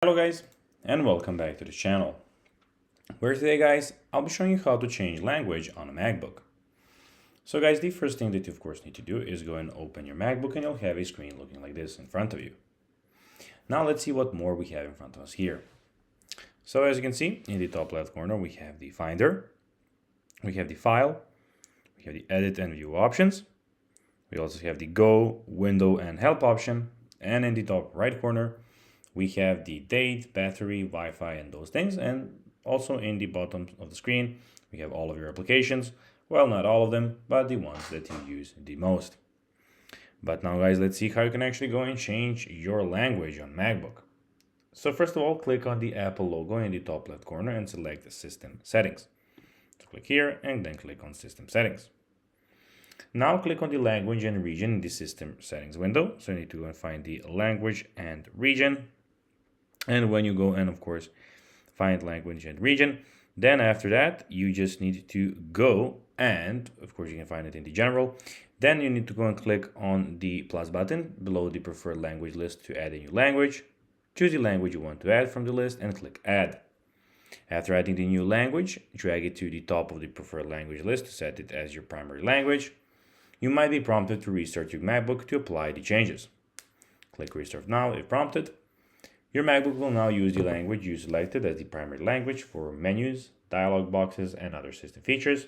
Hello guys, and welcome back to the channel, where today guys, I'll be showing you how to change language on a MacBook. So guys, the first thing that you of course need to do is go and open your MacBook and you'll have a screen looking like this in front of you. Now let's see what more we have in front of us here. So as you can see, in the top left corner we have the Finder, we have the File, we have the Edit and View options, we also have the Go, Window and Help option, and in the top right corner we have the date, battery, Wi-Fi, and those things. And also in the bottom of the screen, we have all of your applications. Well, not all of them, but the ones that you use the most. But now guys, let's see how you can actually go and change your language on MacBook. So first of all, click on the Apple logo in the top left corner and select the System Settings. So click here and then click on System Settings. Now click on the language and region in the System Settings window. So you need to go and find the language and region. And when you go and of course find language and region, then after that you just need to go and of course you can find it in the general. Then you need to go and click on the plus button below the preferred language list to add a new language. Choose the language you want to add from the list and click add. After adding the new language, drag it to the top of the preferred language list to set it as your primary language. You might be prompted to restart your MacBook to apply the changes. Click restart now if prompted. Your MacBook will now use the language you selected as the primary language for menus, dialog boxes, and other system features.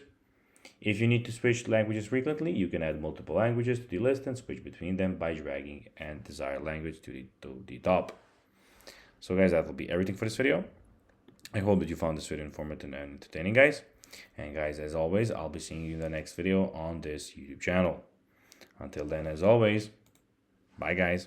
If you need to switch languages frequently, you can add multiple languages to the list and switch between them by dragging and desired language to the top. So guys, that will be everything for this video. I hope that you found this video informative and entertaining, guys. And guys, as always, I'll be seeing you in the next video on this YouTube channel. Until then, as always, bye guys.